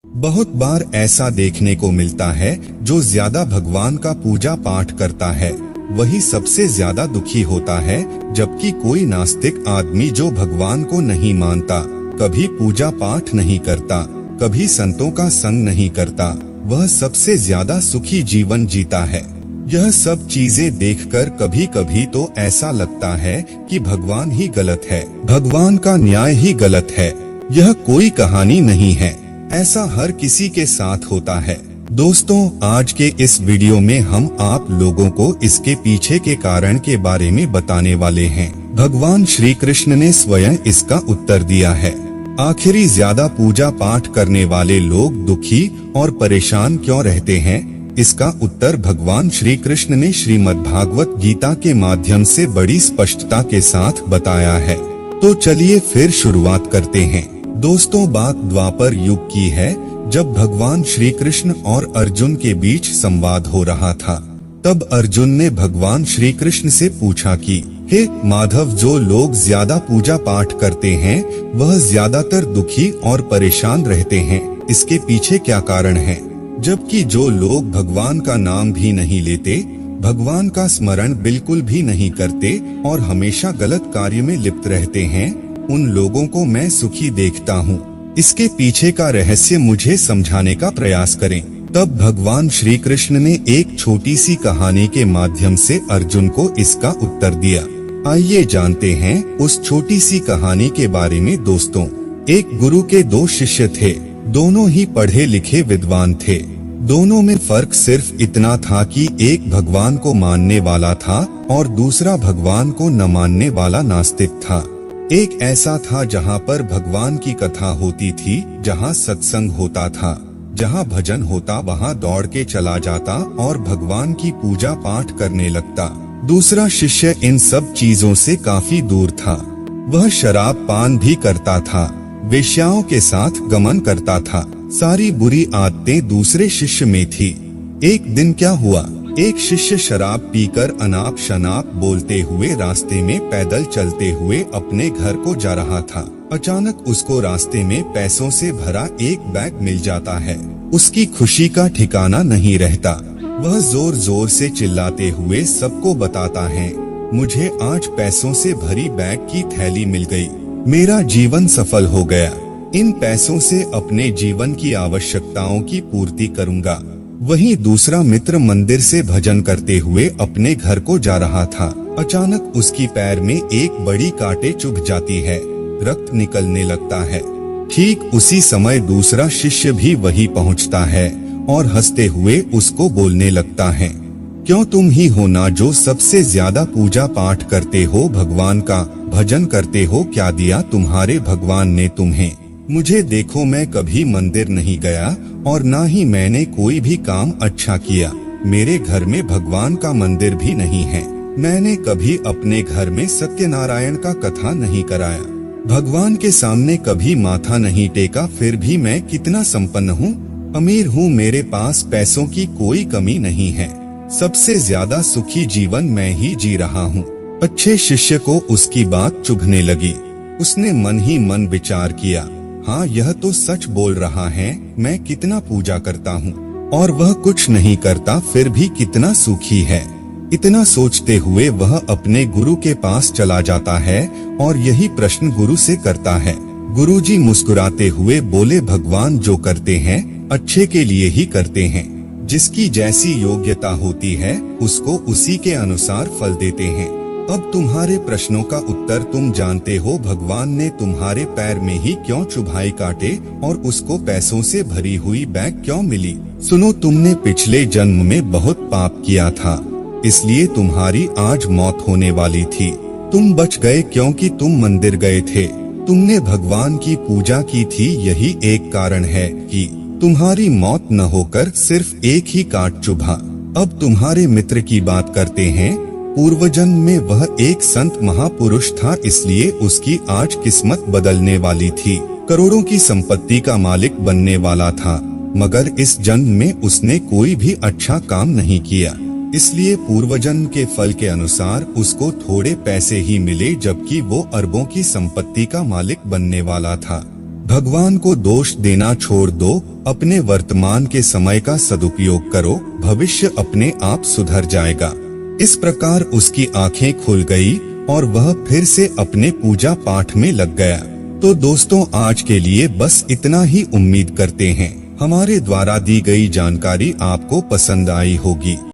बहुत बार ऐसा देखने को मिलता है, जो ज्यादा भगवान का पूजा पाठ करता है वही सबसे ज्यादा दुखी होता है, जबकि कोई नास्तिक आदमी जो भगवान को नहीं मानता, कभी पूजा पाठ नहीं करता, कभी संतों का संग नहीं करता, वह सबसे ज्यादा सुखी जीवन जीता है। यह सब चीजें देखकर कभी कभी तो ऐसा लगता है कि भगवान ही गलत है, भगवान का न्याय ही गलत है। यह कोई कहानी नहीं है, ऐसा हर किसी के साथ होता है। दोस्तों, आज के इस वीडियो में हम आप लोगों को इसके पीछे के कारण के बारे में बताने वाले हैं। भगवान श्री कृष्ण ने स्वयं इसका उत्तर दिया है। आखिरी ज्यादा पूजा पाठ करने वाले लोग दुखी और परेशान क्यों रहते हैं? इसका उत्तर भगवान श्री कृष्ण ने श्रीमद्भागवत गीता के माध्यम से बड़ी स्पष्टता के साथ बताया है। तो चलिए फिर शुरुआत करते हैं। दोस्तों, बात द्वापर युग की है, जब भगवान श्री कृष्ण और अर्जुन के बीच संवाद हो रहा था। तब अर्जुन ने भगवान श्री कृष्ण से पूछा कि हे माधव, जो लोग ज्यादा पूजा पाठ करते हैं वह ज्यादातर दुखी और परेशान रहते हैं, इसके पीछे क्या कारण है? जबकि जो लोग भगवान का नाम भी नहीं लेते, भगवान का स्मरण बिल्कुल भी नहीं करते और हमेशा गलत कार्य में लिप्त रहते हैं, उन लोगों को मैं सुखी देखता हूँ। इसके पीछे का रहस्य मुझे समझाने का प्रयास करें। तब भगवान श्री कृष्ण ने एक छोटी सी कहानी के माध्यम से अर्जुन को इसका उत्तर दिया। आइए जानते हैं उस छोटी सी कहानी के बारे में। दोस्तों, एक गुरु के दो शिष्य थे, दोनों ही पढ़े लिखे विद्वान थे। दोनों में फर्क सिर्फ इतना था कि एक भगवान को मानने वाला था और दूसरा भगवान को न मानने वाला नास्तिक था। एक ऐसा था जहाँ पर भगवान की कथा होती थी, जहाँ सत्संग होता था, जहाँ भजन होता वहाँ दौड़ के चला जाता और भगवान की पूजा पाठ करने लगता। दूसरा शिष्य इन सब चीजों से काफी दूर था। वह शराब पान भी करता था, वेश्याओं के साथ गमन करता था। सारी बुरी आदतें दूसरे शिष्य में थी। एक दिन क्या हुआ, एक शिष्य शराब पीकर अनाप शनाप बोलते हुए रास्ते में पैदल चलते हुए अपने घर को जा रहा था। अचानक उसको रास्ते में पैसों से भरा एक बैग मिल जाता है। उसकी खुशी का ठिकाना नहीं रहता। वह जोर जोर से चिल्लाते हुए सबको बताता है, मुझे आज पैसों से भरी बैग की थैली मिल गई, मेरा जीवन सफल हो गया। इन पैसों से अपने जीवन की आवश्यकताओं की पूर्ति करूंगा। वहीं दूसरा मित्र मंदिर से भजन करते हुए अपने घर को जा रहा था। अचानक उसकी पैर में एक बड़ी कांटे चुभ जाती है, रक्त निकलने लगता है। ठीक उसी समय दूसरा शिष्य भी वहीं पहुंचता है और हंसते हुए उसको बोलने लगता है, क्यों तुम ही हो ना जो सबसे ज्यादा पूजा पाठ करते हो, भगवान का भजन करते हो, क्या दिया तुम्हारे भगवान ने तुम्हें? मुझे देखो, मैं कभी मंदिर नहीं गया और ना ही मैंने कोई भी काम अच्छा किया। मेरे घर में भगवान का मंदिर भी नहीं है। मैंने कभी अपने घर में सत्यनारायण का कथा नहीं कराया, भगवान के सामने कभी माथा नहीं टेका। फिर भी मैं कितना संपन्न हूँ, अमीर हूँ, मेरे पास पैसों की कोई कमी नहीं है। सबसे ज्यादा सुखी जीवन मैं ही जी रहा हूँ। अच्छे शिष्य को उसकी बात चुभने लगी। उसने मन ही मन विचार किया, हाँ यह तो सच बोल रहा है, मैं कितना पूजा करता हूँ और वह कुछ नहीं करता, फिर भी कितना सुखी है। इतना सोचते हुए वह अपने गुरु के पास चला जाता है और यही प्रश्न गुरु से करता है। गुरुजी मुस्कुराते हुए बोले, भगवान जो करते हैं अच्छे के लिए ही करते हैं। जिसकी जैसी योग्यता होती है उसको उसी के अनुसार फल देते हैं। अब तुम्हारे प्रश्नों का उत्तर तुम जानते हो। भगवान ने तुम्हारे पैर में ही क्यों चुभाई काटे और उसको पैसों से भरी हुई बैग क्यों मिली? सुनो, तुमने पिछले जन्म में बहुत पाप किया था, इसलिए तुम्हारी आज मौत होने वाली थी। तुम बच गए क्योंकि तुम मंदिर गए थे, तुमने भगवान की पूजा की थी। यही एक कारण है कि तुम्हारी मौत न होकर सिर्फ एक ही काट चुभा। अब तुम्हारे मित्र की बात करते हैं। पूर्वजन्म में वह एक संत महापुरुष था, इसलिए उसकी आज किस्मत बदलने वाली थी। करोड़ों की संपत्ति का मालिक बनने वाला था, मगर इस जन्म में उसने कोई भी अच्छा काम नहीं किया, इसलिए पूर्वजन्म के फल के अनुसार उसको थोड़े पैसे ही मिले, जबकि वो अरबों की संपत्ति का मालिक बनने वाला था। भगवान को दोष देना छोड़ दो, अपने वर्तमान के समय का सदुपयोग करो, भविष्य अपने आप सुधर जाएगा। इस प्रकार उसकी आंखें खुल गई और वह फिर से अपने पूजा पाठ में लग गया। तो दोस्तों, आज के लिए बस इतना ही। उम्मीद करते हैं हमारे द्वारा दी गई जानकारी आपको पसंद आई होगी।